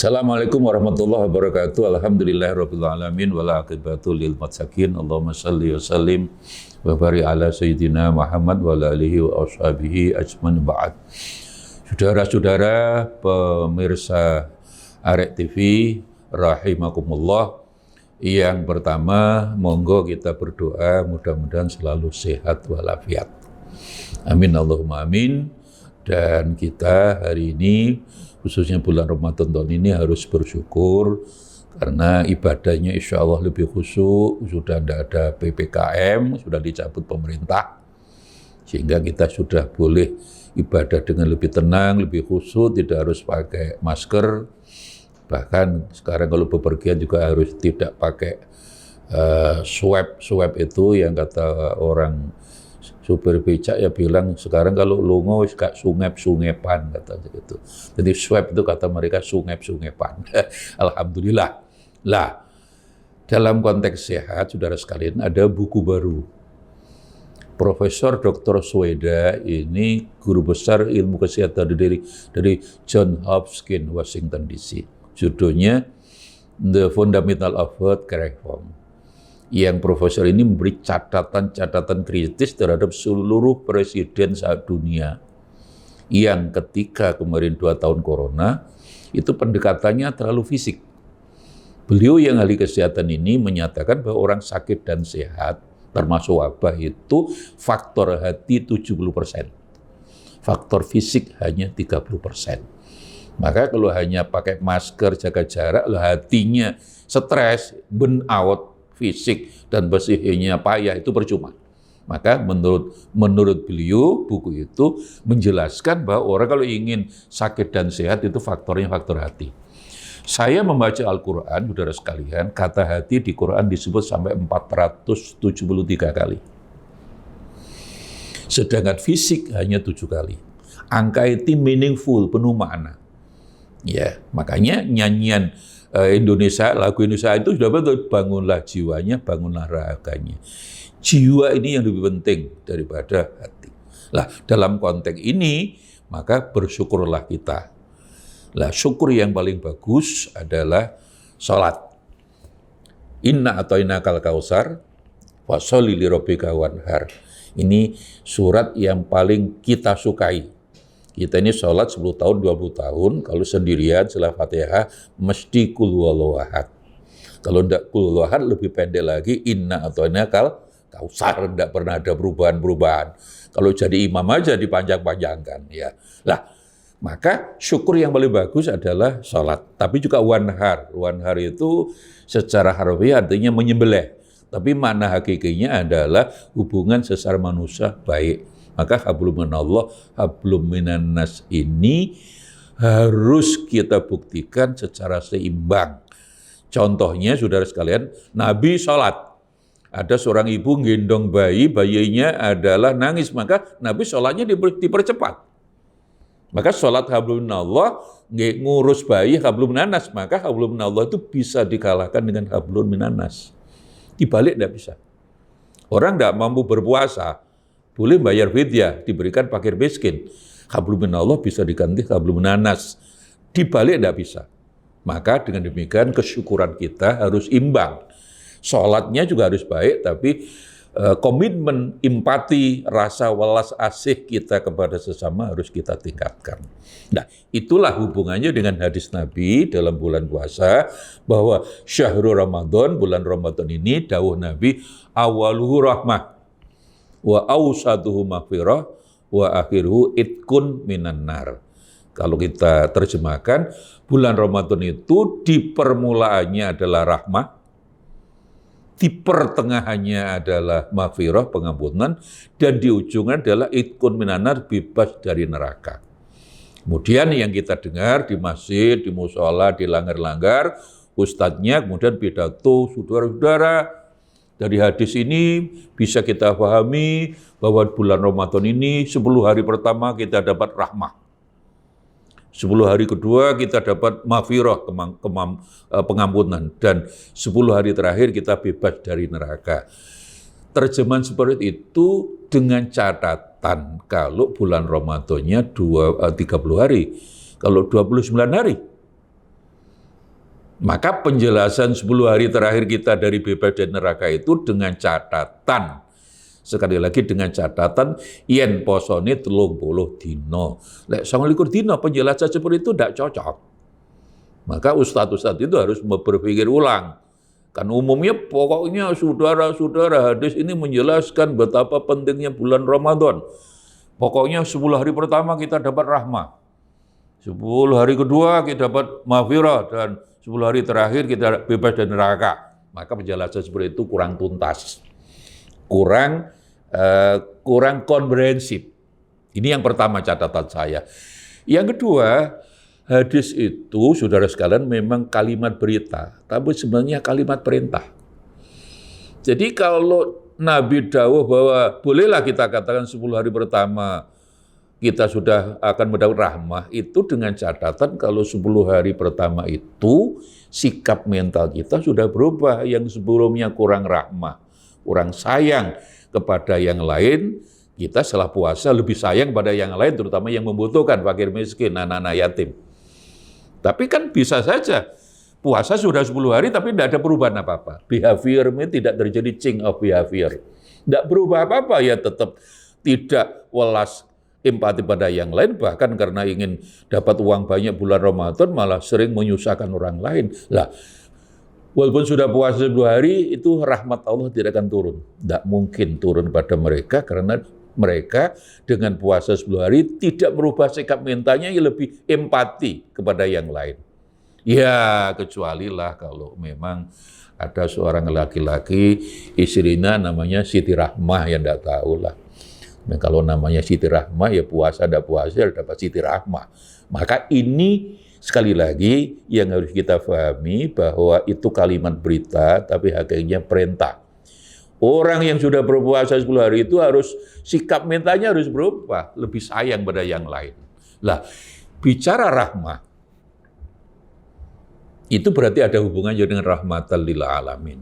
Assalamualaikum warahmatullahi wabarakatuh. Alhamdulillahirabbil alamin wal aqibatu lil muttaqin. Allahumma shalli wa sallim wa barik ala sayyidina Muhammad wa ala alihi wa ashabihi ajmain ba'd. Saudara-saudara pemirsa Arek TV rahimakumullah. Yang pertama, monggo kita berdoa mudah-mudahan selalu sehat walafiat. Amin Allahumma amin. Dan kita hari ini khususnya bulan Ramadan tahun ini harus bersyukur karena ibadahnya insya Allah lebih khusyuk, sudah tidak ada PPKM, sudah dicabut pemerintah, sehingga kita sudah boleh ibadah dengan lebih tenang, lebih khusyuk, tidak harus pakai masker, bahkan sekarang kalau bepergian juga harus tidak pakai swab itu yang kata orang supir becak ya bilang sekarang kalau lungo gak sungep-sungepan kata gitu. Jadi swab itu kata mereka sungep-sungepan. Alhamdulillah. Lah, dalam konteks sehat saudara sekalian ada buku baru. Profesor Dr. Sweda ini guru besar ilmu kesehatan dari John Hopkins Washington DC. Judulnya The Fundamental of Health Care Reform. Yang profesor ini memberi catatan-catatan kritis terhadap seluruh presiden saat dunia yang ketika kemarin 2 tahun corona itu pendekatannya terlalu fisik. Beliau yang ahli kesehatan ini menyatakan bahwa orang sakit dan sehat termasuk wabah itu faktor hati 70%, faktor fisik hanya 30%. Maka kalau hanya pakai masker, jaga jarak, hatinya stres, burn out, fisik dan psikisnya payah itu percuma. Maka menurut beliau buku itu menjelaskan bahwa orang kalau ingin sakit dan sehat itu faktornya faktor hati. Saya membaca Al-Quran, saudara sekalian, kata hati di Quran disebut sampai 473 kali. Sedangkan fisik hanya 7 kali. Angka itu meaningful, penuh makna. Ya, makanya nyanyian Indonesia, lagu Indonesia itu sudah betul, bangunlah jiwanya, bangunlah raganya. Jiwa ini yang lebih penting daripada hati. Lah, dalam konteks ini, maka bersyukurlah kita. Lah, syukur yang paling bagus adalah sholat. Inna a'tainakal kautsar, fasholli lirabbika wanhar. Ini surat yang paling kita sukai. Kita ini sholat 10 tahun, 20 tahun, kalau sendirian setelah Fatihah, mesti kul huwallahu ahad. Kalau tidak kul huwallahu ahad, lebih pendek lagi, inna a'tainakal kautsar, tidak pernah ada perubahan-perubahan. Kalau jadi imam aja dipanjang-panjangkan. Ya. Lah, maka syukur yang paling bagus adalah sholat. Tapi juga wanhar. Wanhar itu secara harfiah artinya menyembelih. Tapi makna hakikinya adalah hubungan sesama manusia baik. Maka hablum minallah, hablum minannas ini harus kita buktikan secara seimbang. Contohnya, saudara sekalian, Nabi sholat. Ada seorang ibu gendong bayi, bayinya adalah nangis, maka Nabi sholatnya dipercepat. Maka sholat hablum minallah, ngurus bayi hablum minannas, maka hablum minallah itu bisa dikalahkan dengan hablum minannas. Dibalik tidak bisa. Orang tidak mampu berpuasa, boleh bayar fidyah, diberikan fakir miskin. Hablum minallah bisa diganti hablum minannas. Dibalik tidak bisa. Maka dengan demikian kesyukuran kita harus imbang. Sholatnya juga harus baik, tapi komitmen, empati, rasa welas asih kita kepada sesama harus kita tingkatkan. Nah, itulah hubungannya dengan hadis Nabi dalam bulan puasa, bahwa syahrul Ramadan, bulan Ramadan ini, dawuh Nabi, awaluhu rahmah, wa awsatuhu maghfirah, wa akhiruhu itkun minan nar. Kalau kita terjemahkan, bulan Ramadan itu di permulaannya adalah rahmah, di pertengahannya adalah maghfirah, pengampunan, dan di ujungnya adalah itkun minan nar, bebas dari neraka. Kemudian yang kita dengar di masjid, di mushola, di langgar-langgar, ustadznya kemudian pidato, saudara-saudara, dari hadis ini bisa kita pahami bahwa bulan Ramadan ini 10 hari pertama kita dapat rahmah. 10 hari kedua kita dapat maghfirah, pengampunan. Dan 10 hari terakhir kita bebas dari neraka. Terjemahan seperti itu dengan catatan kalau bulan Ramadannya 30 hari. Kalau 29 hari, Maka penjelasan 10 hari terakhir kita dari bebas dari neraka itu dengan catatan, sekali lagi dengan catatan, yen posone 30 dino. Lek 29 dino penjelasan seperti itu tidak cocok. Maka ustadz-ustadz itu harus berpikir ulang. Kan umumnya pokoknya saudara-saudara hadis ini menjelaskan betapa pentingnya bulan Ramadan. Pokoknya 10 hari pertama kita dapat rahmah. 10 hari kedua kita dapat maghfirah dan 10 hari terakhir kita bebas dari neraka. Maka penjelasan seperti itu kurang tuntas. Kurang komprehensif. Ini yang pertama catatan saya. Yang kedua, hadis itu, saudara sekalian, memang kalimat berita, tapi sebenarnya kalimat perintah. Jadi kalau Nabi dawuh bahwa bolehlah kita katakan 10 hari pertama kita sudah akan mendapat rahmah, itu dengan catatan kalau 10 hari pertama itu sikap mental kita sudah berubah, yang sebelumnya kurang rahmah, kurang sayang kepada yang lain, kita setelah puasa lebih sayang pada yang lain, terutama yang membutuhkan, fakir miskin, anak-anak yatim. Tapi kan bisa saja puasa sudah 10 hari tapi tidak ada perubahan apa-apa. Behaviornya tidak terjadi change of behavior. Tidak berubah apa-apa, ya tetap tidak welas empati pada yang lain, bahkan karena ingin dapat uang banyak bulan Ramadan malah sering menyusahkan orang lain. Lah, walaupun sudah puasa 10 hari, itu rahmat Allah tidak akan turun. Tidak mungkin turun pada mereka karena mereka dengan puasa 10 hari tidak merubah sikap mentalnya yang lebih empati kepada yang lain. Ya, kecuali lah kalau memang ada seorang laki-laki, istrinya namanya Siti Rahmah, yang tidak tahu lah. Nah, kalau namanya Siti Rahmah, ya puasa ada puasa, dapat Siti Rahmah. Maka ini sekali lagi yang harus kita pahami bahwa itu kalimat berita, tapi hakikatnya perintah. Orang yang sudah berpuasa 10 hari itu harus sikap mentalnya harus berubah, lebih sayang pada yang lain. Lah, bicara rahmah, itu berarti ada hubungannya dengan rahmatan lil alamin.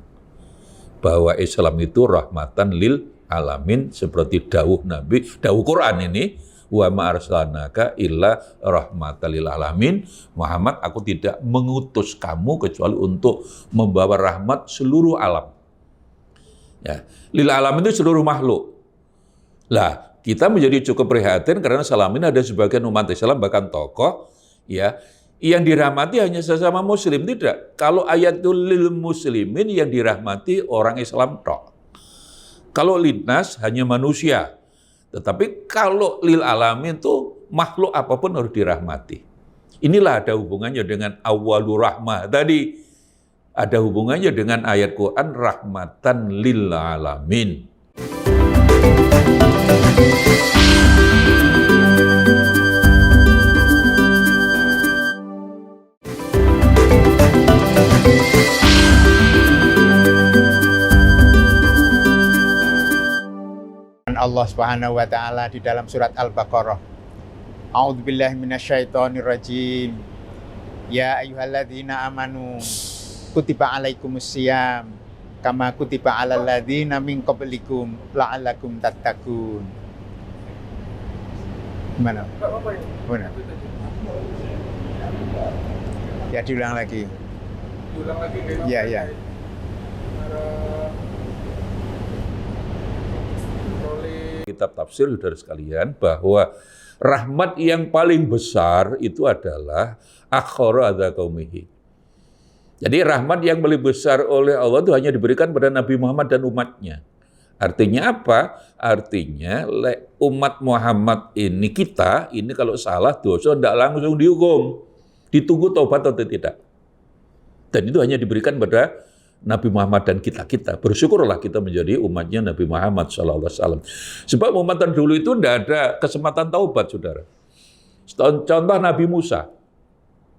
Bahwa Islam itu rahmatan lil alamin, seperti dawuh Nabi, dawuh Quran ini, wa ma arsalnaka illa rahmatan lil alamin. Muhammad, aku tidak mengutus kamu kecuali untuk membawa rahmat seluruh alam. Ya, lil alam itu seluruh makhluk. Lah, kita menjadi cukup prihatin karena selama ini ada sebagian umat Islam, bahkan tokoh, ya, yang dirahmati hanya sesama muslim. Tidak. Kalau ayatul lil muslimin, yang dirahmati orang Islam tok. Kalau linnas hanya manusia. Tetapi kalau lil alamin itu makhluk apapun harus dirahmati. Inilah ada hubungannya dengan awwalur rahmah tadi. Ada hubungannya dengan ayat Quran rahmatan lil alamin. Allah Subhanahu wa taala di dalam surat Al-Baqarah. A'udzubillahi minasyaitonirrajim. Ya ayyuhalladzina amanu kutiba alaikumusiyam kama kutiba alal ladzina min qablikum la'allakum tattaqun. Gimana? Mana? Ya, diulang lagi. Diulang lagi kan? Ya, ya. Kitab tafsir, saudara sekalian, bahwa rahmat yang paling besar itu adalah akhara adza qaumihi. Jadi rahmat yang paling besar oleh Allah itu hanya diberikan pada Nabi Muhammad dan umatnya. Artinya apa? Artinya umat Muhammad ini, kita ini kalau salah dosa tidak langsung dihukum, ditunggu taubat atau tidak. Dan itu hanya diberikan pada Nabi Muhammad dan kita. Bersyukurlah kita menjadi umatnya Nabi Muhammad SAW. Sebab umat terdahulu itu tidak ada kesempatan taubat, saudara. Contoh Nabi Musa.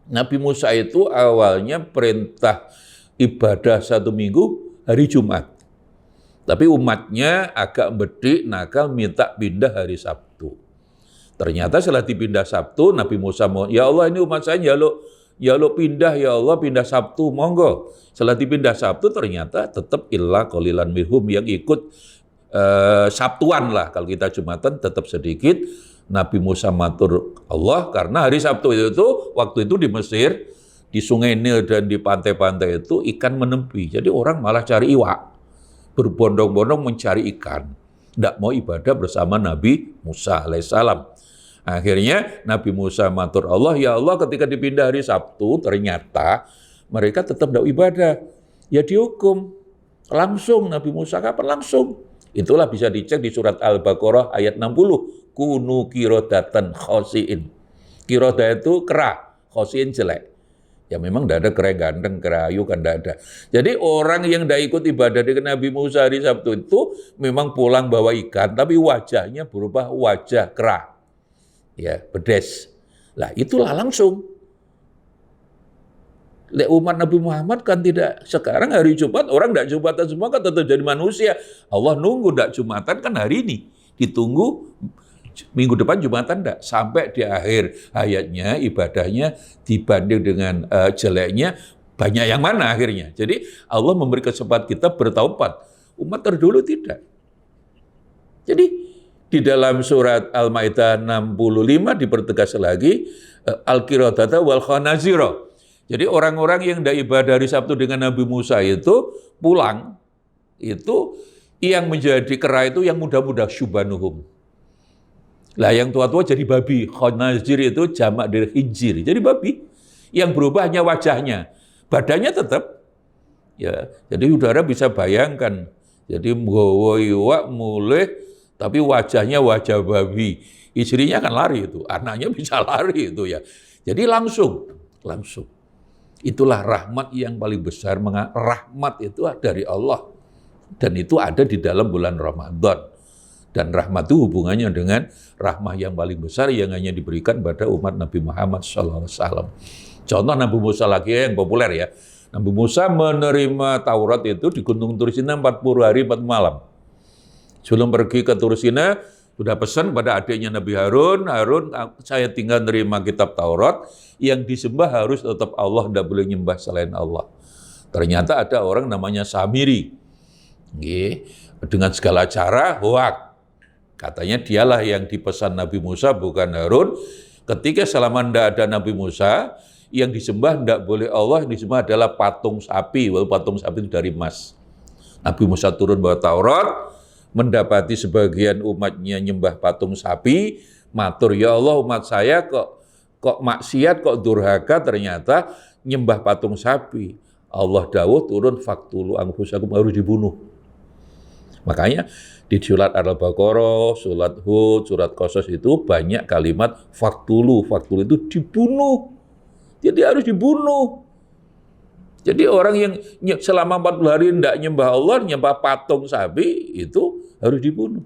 Nabi Musa itu awalnya perintah ibadah 1 minggu hari Jumat. Tapi umatnya agak bedik, nakal, minta pindah hari Sabtu. Ternyata setelah dipindah Sabtu, Nabi Musa mau, ya Allah ini umat saya ya lo pindah, ya Allah pindah Sabtu, monggo. Setelah dipindah Sabtu ternyata tetap illa qalilan minhum yang ikut Sabtuan lah. Kalau kita Jumatan tetap sedikit. Nabi Musa matur Allah karena hari Sabtu itu waktu itu di Mesir di Sungai Nil dan di pantai-pantai itu ikan menepi. Jadi orang malah cari iwak. Berbondong-bondong mencari ikan. Tidak mau ibadah bersama Nabi Musa alaihissalam. Akhirnya Nabi Musa matur Allah, ya Allah ketika dipindah hari Sabtu ternyata mereka tetap tidak ibadah. Ya dihukum. Langsung Nabi Musa kapan? Langsung. Itulah bisa dicek di surat Al-Baqarah ayat 60. Kunu kirodatan khosiin. Kiroda itu kera, khosiin jelek. Ya memang tidak ada kera ganteng, kera ayu kan tidak ada. Jadi orang yang tidak ikut ibadah dengan Nabi Musa hari Sabtu itu memang pulang bawa ikan, tapi wajahnya berubah wajah kera. Ya, bedes. Lah itulah langsung. Umat Nabi Muhammad kan tidak, sekarang hari Jumat orang tidak Jumatan semua kan tetap jadi manusia. Allah nunggu tidak Jumatan kan hari ini. Ditunggu minggu depan Jumatan enggak. Sampai di akhir hayatnya, ibadahnya dibanding dengan jeleknya, banyak yang mana akhirnya. Jadi Allah memberi kesempatan kita bertaubat. Umat terdahulu tidak. Jadi di dalam surat Al-Maidah 65 dipertegas lagi, Al-Qiradata wal Khanazira. Jadi orang-orang yang tidak ibadah hari Sabtu dengan Nabi Musa itu pulang, itu yang menjadi kera itu yang muda-muda syubanuhum. Lah yang tua-tua jadi babi. Khanazir itu jamak dari khinzir. Jadi babi. Yang berubah hanya wajahnya. Badannya tetap. Ya, jadi saudara bisa bayangkan. Jadi mgowo iwak mulih tapi wajahnya wajah babi. Istrinya kan lari itu, anaknya bisa lari itu ya. Jadi langsung. Itulah rahmat yang paling besar. Rahmat itu dari Allah. Dan itu ada di dalam bulan Ramadan. Dan rahmat itu hubungannya dengan rahmah yang paling besar yang hanya diberikan pada umat Nabi Muhammad SAW. Contoh Nabi Musa lagi yang populer ya. Nabi Musa menerima Taurat itu di Gunung Tursina 40 hari 4 malam. Sebelum pergi ke Tursina, sudah pesan pada adiknya Nabi Harun, saya tinggal nerima kitab Taurat, yang disembah harus tetap Allah, tidak boleh nyembah selain Allah. Ternyata ada orang namanya Samiri. Dengan segala cara, hoak. Katanya dialah yang dipesan Nabi Musa, bukan Harun. Ketika selama tidak ada Nabi Musa, yang disembah tidak boleh Allah, yang disembah adalah patung sapi, walaupun patung sapi itu dari emas. Nabi Musa turun bawa Taurat, mendapati sebagian umatnya nyembah patung sapi, matur, ya Allah umat saya kok maksiat, kok durhaka, ternyata nyembah patung sapi. Allah dawuh turun, faktulu anfusakum, harus dibunuh. Makanya di surat Al-Baqarah, surat Hud, surat Qasas itu banyak kalimat faktulu itu dibunuh. Jadi harus dibunuh. Jadi orang yang selama 40 hari tidak nyembah Allah, nyembah patung sapi, itu harus dibunuh.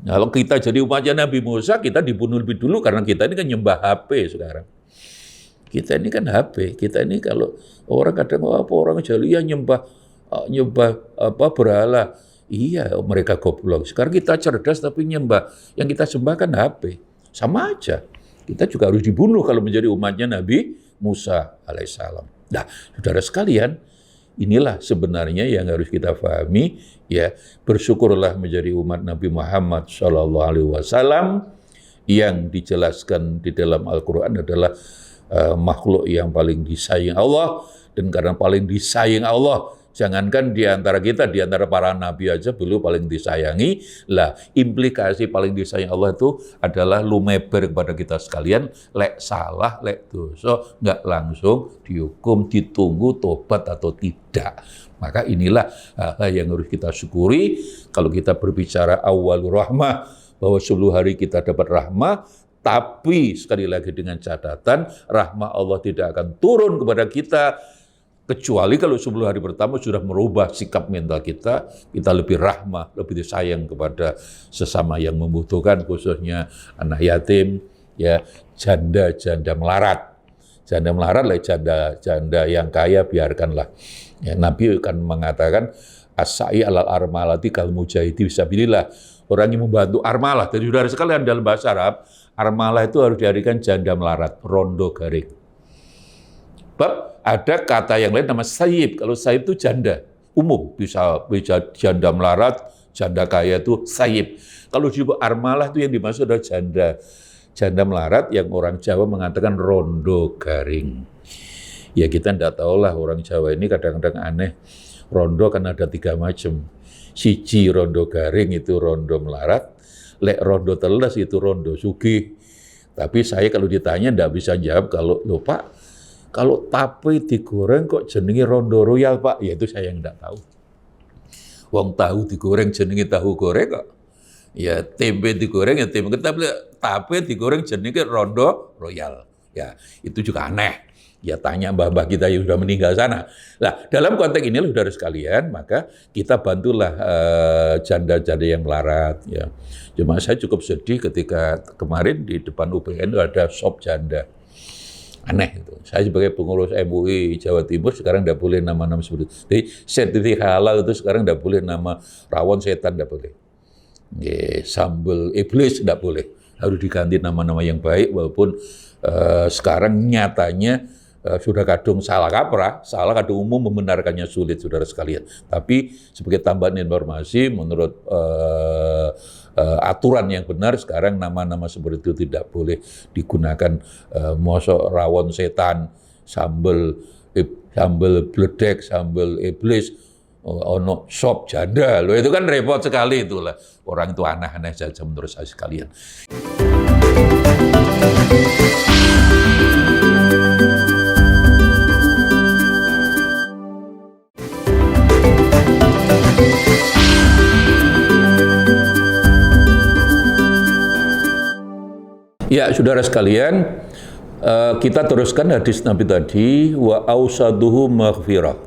Nah, kalau kita jadi umatnya Nabi Musa, kita dibunuh lebih dulu karena kita ini kan nyembah HP sekarang. Kita ini kan HP, kita ini kalau orang kadang orang jahiliyah nyembah berhala. Iya, mereka goblok. Sekarang kita cerdas tapi nyembah. Yang kita sembah kan HP. Sama aja. Kita juga harus dibunuh kalau menjadi umatnya Nabi Musa alaihissalam. Nah, saudara sekalian, inilah sebenarnya yang harus kita pahami. Ya, bersyukurlah menjadi umat Nabi Muhammad SAW yang dijelaskan di dalam Al-Quran adalah makhluk yang paling disayang Allah. Dan karena paling disayang Allah, jangankan di antara kita, di antara para nabi aja belum paling disayangi. Lah, implikasi paling disayang Allah itu adalah lumeber kepada kita sekalian, lek salah, lek dosa, nggak langsung dihukum, ditunggu tobat atau tidak. Maka inilah hal yang harus kita syukuri. Kalau kita berbicara awalur rahmah, bahwa 10 hari kita dapat rahmah, tapi sekali lagi dengan catatan, rahmah Allah tidak akan turun kepada kita, kecuali kalau 10 hari pertama sudah merubah sikap mental kita lebih rahmah, lebih disayang kepada sesama yang membutuhkan, khususnya anak yatim, ya, janda melarat. Janda melarat lah, janda yang kaya biarkanlah. Ya, Nabi kan mengatakan as-sa'i alal armalati kal mujahidi fisabilillah. Orang yang membantu armalah, jadi saudara sekalian dalam bahasa Arab, armalah itu harus diartikan janda melarat, rondo garing. Sebab ada kata yang lain nama sayyib. Kalau sayyib itu janda umum, bisa janda melarat, janda kaya itu sayyib. Kalau disebut armalah itu yang dimaksud adalah janda melarat yang orang Jawa mengatakan rondo garing. Ya kita ndak tahu lah, orang Jawa ini kadang-kadang aneh. Rondo kan ada 3 macam. Siji rondo garing itu rondo melarat, lek rondo teles itu rondo sugih. Tapi saya kalau ditanya ndak bisa jawab kalau lho Pak, kalau tape digoreng kok jenenge rondo royal Pak, ya itu saya yang ndak tahu. Wong tahu digoreng jenenge tahu goreng kok. Ya tempe digoreng ya tempe, tapi tape digoreng jenenge rondo royal. Ya itu juga aneh. Ya tanya mbah-mbah kita yang sudah meninggal sana. Nah, dalam konteks inilah saudara sekalian, maka kita bantulah janda-janda yang melarat. Ya. Cuma saya cukup sedih ketika kemarin di depan UPN ada shop janda. Aneh itu. Saya sebagai pengurus MUI Jawa Timur sekarang tidak boleh nama-nama seperti itu. Jadi sertifikat halal itu sekarang tidak boleh nama rawon setan, tidak boleh. Sambal iblis tidak boleh. Harus diganti nama-nama yang baik, walaupun sekarang nyatanya sudah kadung salah kaprah, salah kadung umum membenarkannya sulit, saudara sekalian. Tapi sebagai tambahan informasi, menurut aturan yang benar, sekarang nama-nama seperti itu tidak boleh digunakan. Mosok rawon setan, sambal bledek, sambal iblis, ono sop janda, loh itu kan repot sekali itulah. Orang itu aneh-aneh saja menurut saya sekalian. Ya, saudara sekalian, kita teruskan hadis Nabi tadi, wa ausaduhu maghfirah.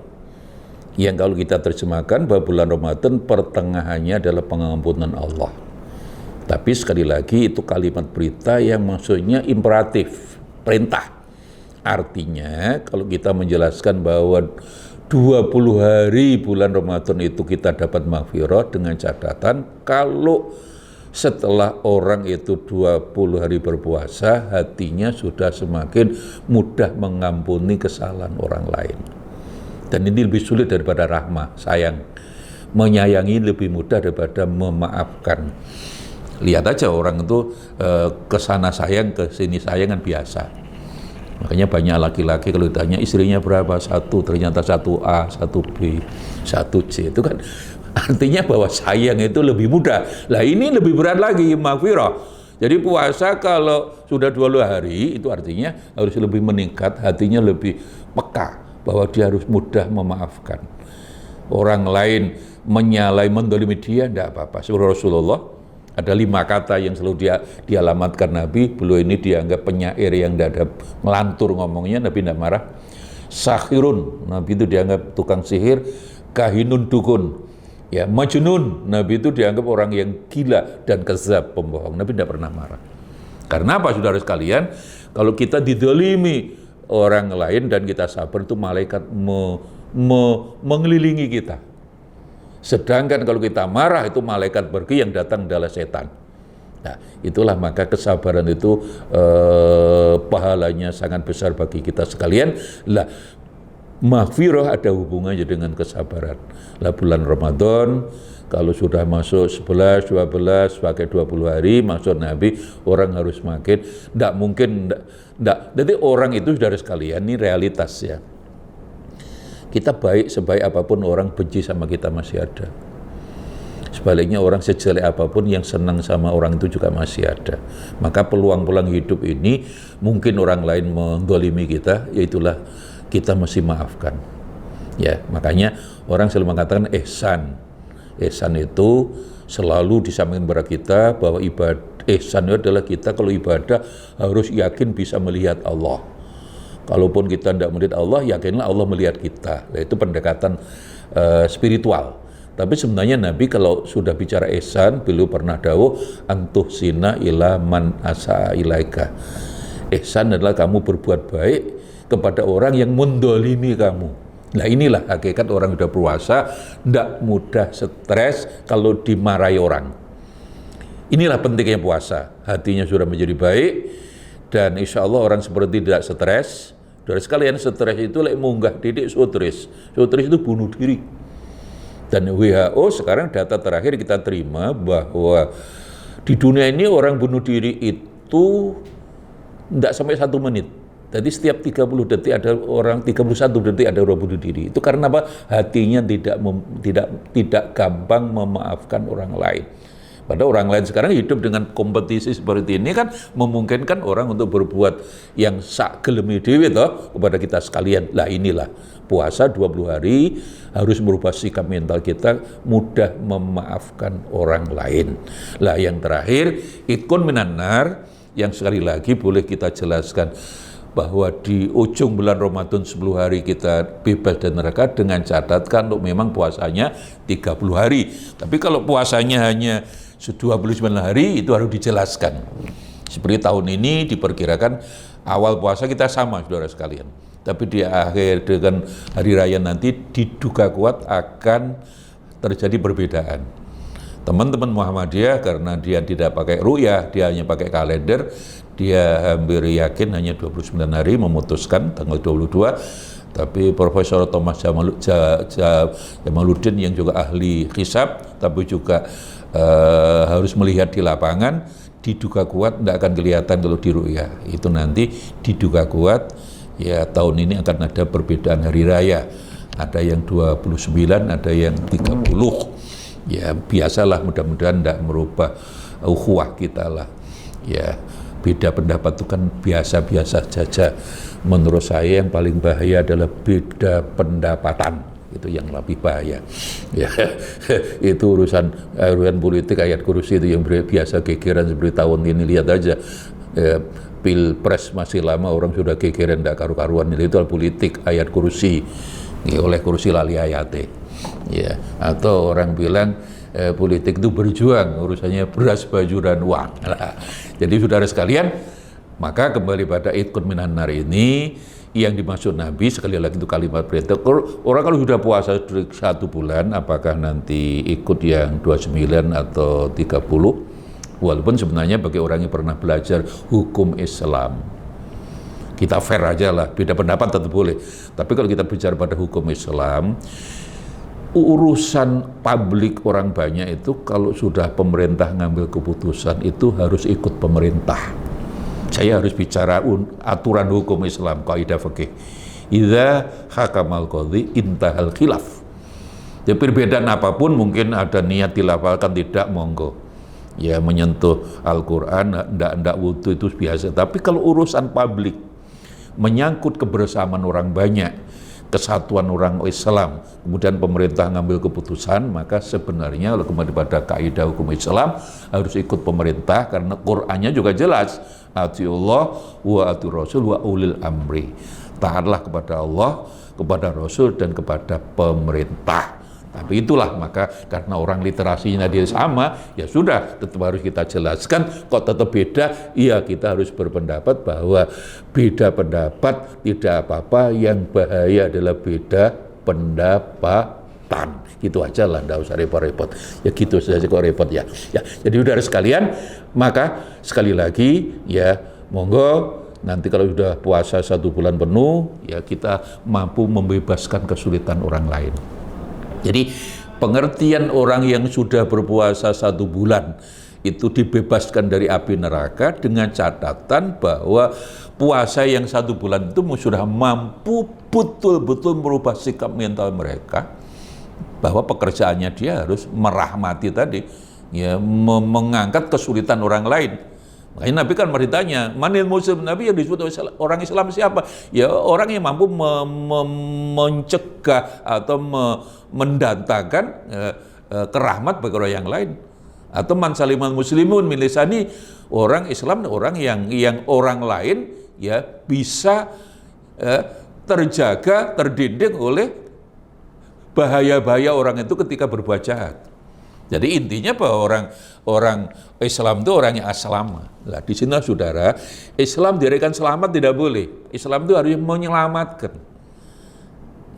Yang kalau kita terjemahkan bahwa bulan Ramadan pertengahannya adalah pengampunan Allah. Tapi sekali lagi itu kalimat berita yang maksudnya imperatif, perintah. Artinya kalau kita menjelaskan bahwa 20 hari bulan Ramadan itu kita dapat maghfirah dengan catatan kalau setelah orang itu 20 hari berpuasa, hatinya sudah semakin mudah mengampuni kesalahan orang lain. Dan ini lebih sulit daripada rahmah, sayang. Menyayangi lebih mudah daripada memaafkan. Lihat aja orang itu kesana sayang, kesini sayang kan biasa. Makanya banyak laki-laki kalau ditanya istrinya berapa, 1, ternyata 1A, 1B, 1C. Itu kan artinya bahwa sayang itu lebih mudah. Lah ini lebih berat lagi, maghfirah. Jadi puasa kalau sudah 20 hari, itu artinya harus lebih meningkat, hatinya lebih peka, bahwa dia harus mudah memaafkan. Orang lain menyalai, mendolimi dia, tidak apa-apa. Seperti Rasulullah, ada 5 kata yang selalu dialamatkan Nabi, beliau ini dianggap penyair yang tidak ada melantur ngomongnya, Nabi tidak marah. Sahirun, Nabi itu dianggap tukang sihir. Kahinun dukun. Ya, majnun, Nabi itu dianggap orang yang gila dan kezab, pembohong. Nabi tidak pernah marah. Karena apa, saudara sekalian? Kalau kita didolimi orang lain dan kita sabar, itu malaikat mengelilingi kita. Sedangkan kalau kita marah, itu malaikat pergi, yang datang adalah setan. Nah, itulah maka kesabaran itu pahalanya sangat besar bagi kita sekalian. Lah, maghfirah ada hubungannya dengan kesabaran. Lah bulan Ramadan kalau sudah masuk 11, 12, pakai 20 hari, maksud Nabi orang harus makin, tidak mungkin, tidak. Jadi orang itu saudara sekalian, ini realitas ya. Kita baik sebaik apapun orang benci sama kita masih ada. Sebaliknya orang sejelek apapun yang senang sama orang itu juga masih ada. Maka peluang-peluang hidup ini mungkin orang lain mendolimi kita, yaitulah kita mesti maafkan. Ya, makanya orang selalu mengatakan ihsan. Ihsan itu selalu disampaikan kepada kita bahwa ibadah ihsan itu adalah kita kalau ibadah harus yakin bisa melihat Allah. Kalaupun kita tidak melihat Allah, yakinlah Allah melihat kita. Itu pendekatan spiritual. Tapi sebenarnya Nabi kalau sudah bicara ihsan, beliau pernah dawuh antuh sina ila man asa ilaika. Ihsan adalah kamu berbuat baik kepada orang yang mendolimi kamu. Nah inilah hakikat orang sudah puasa, tidak mudah stres kalau dimarahi orang. Inilah pentingnya puasa, hatinya sudah menjadi baik, dan insya Allah orang seperti tidak stres. Dari sekalian stres itu munggah titik sutris. Sutris itu bunuh diri. Dan WHO sekarang data terakhir kita terima bahwa di dunia ini orang bunuh diri itu tidak sampai 1 menit. Jadi setiap 30 detik ada orang, 31 detik ada orang bunuh diri. Itu karena apa? Hatinya tidak gampang memaafkan orang lain. Padahal orang lain sekarang hidup dengan kompetisi seperti ini kan memungkinkan orang untuk berbuat yang sak gelemi dhewe toh kepada kita sekalian. Lah inilah puasa 20 hari harus merubah sikap mental kita, mudah memaafkan orang lain. Lah yang terakhir, itkun minan nar, yang sekali lagi boleh kita jelaskan bahwa di ujung bulan Ramadan 10 hari kita bebas dari neraka dengan catatan untuk memang puasanya 30 hari. Tapi kalau puasanya hanya 29 hari itu harus dijelaskan. Seperti tahun ini diperkirakan awal puasa kita sama, saudara sekalian. Tapi di akhir dengan hari raya nanti diduga kuat akan terjadi perbedaan. Teman-teman Muhammadiyah karena dia tidak pakai ru'yah, dia hanya pakai kalender, dia hampir yakin hanya 29 hari memutuskan tanggal 22. Tapi Profesor Thomas Jamaluddin yang juga ahli hisab, tapi juga harus melihat di lapangan, diduga kuat tidak akan kelihatan kalau di ru'yah. Itu nanti diduga kuat, ya tahun ini akan ada perbedaan hari raya. Ada yang 29, ada yang 30. Ya biasalah, mudah-mudahan tidak merubah ukhuwah kita lah. Ya beda pendapat itu kan biasa-biasa saja. Menurut saya yang paling bahaya adalah beda pendapatan. Itu yang lebih bahaya. Ya, itu urusan politik, ayat kursi itu yang biasa gegeran seperti tahun ini. Lihat aja, pilpres masih lama orang sudah gegeran tidak karu-karuan. Itu politik, ayat kursi, oleh kursi lali ayate. Ya, atau orang bilang politik itu berjuang, urusannya beras, baju dan uang. Jadi saudara sekalian, maka kembali pada itkun minan nar ini, yang dimaksud Nabi, sekali lagi itu kalimat perintah. Orang kalau sudah puasa 1 bulan, apakah nanti ikut yang 29 atau 30? Walaupun sebenarnya bagi orang yang pernah belajar hukum Islam, kita fair aja lah, beda pendapat tetap boleh. Tapi kalau kita bicara pada hukum Islam, urusan publik orang banyak itu kalau sudah pemerintah ngambil keputusan itu harus ikut pemerintah. Saya harus bicara aturan hukum Islam, kaidah fikih. Idza hakamal qadhi intahal khilaf. Jadi perbedaan apapun, mungkin ada niat dilafalkan tidak, monggo. Ya menyentuh Al-Quran, ndak wudu itu biasa. Tapi kalau urusan publik, menyangkut kebersamaan orang banyak, kesatuan orang Islam, kemudian pemerintah ngambil keputusan, maka sebenarnya kembali pada kaidah hukum Islam harus ikut pemerintah, karena Qur'annya juga jelas, atiullah wa atir rasul wa ulil amri. Taatlah kepada Allah, kepada Rasul, dan kepada pemerintah. Tapi itulah, maka karena orang literasinya dia sama, ya sudah, tetap harus kita jelaskan. Kok tetap beda? Iya, kita harus berpendapat bahwa beda pendapat tidak apa-apa, yang bahaya adalah beda pendapatan. Gitu aja lah, nggak usah repot-repot. Ya gitu saja kok repot ya. Ya, jadi saudara sekalian, maka sekali lagi ya monggo, nanti kalau sudah puasa 1 bulan penuh, ya kita mampu membebaskan kesulitan orang lain. Jadi pengertian orang yang sudah berpuasa 1 bulan itu dibebaskan dari api neraka dengan catatan bahwa puasa yang 1 bulan itu sudah mampu betul-betul merubah sikap mental mereka, bahwa pekerjaannya dia harus merahmati tadi, ya mengangkat kesulitan orang lain. Makanya Nabi kan ditanya, manil muslim, Nabi yang disebut orang Islam siapa? Ya orang yang mampu mencegah atau mendatangkan kerahmat bagi orang yang lain. Atau man salimal muslimun min lisani, orang Islam orang yang orang lain ya bisa terjaga, terdidik oleh bahaya-bahaya orang itu ketika berbuat jahat. Jadi intinya bahwa orang Islam itu orang yang aslama. Nah, di sini saudara, Islam diartikan selamat tidak boleh. Islam itu harus menyelamatkan.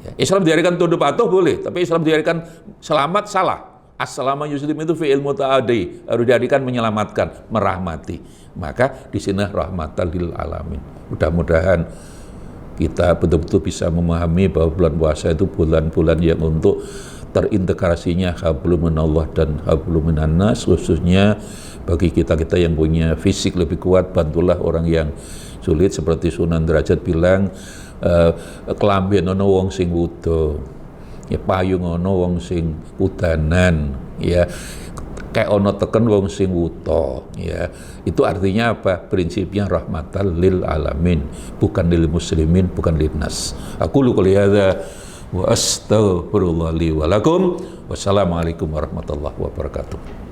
Ya, Islam diartikan tunduk patuh boleh, tapi Islam diartikan selamat salah. As-salama yuslim itu fi'il muta'addi, harus diartikan menyelamatkan, merahmati. Maka di sini rahmatan lil alamin. Mudah-mudahan kita betul-betul bisa memahami bahwa bulan puasa itu bulan-bulan yang untuk terintegrasinya hablum minallah dan hablum minannas, khususnya bagi kita-kita yang punya fisik lebih kuat, bantulah orang yang sulit, seperti Sunan Derajat bilang, kelambi ono wong sing wudo, ya payung ono wong sing udanan, ya kayak ono teken wong sing wuto, ya itu artinya apa? Prinsipnya rahmatan lil alamin, bukan lil muslimin, bukan lil nas. Aku lu hadza wa astaghfirullah li wa lakum. Wassalamualaikum warahmatullahi wabarakatuh.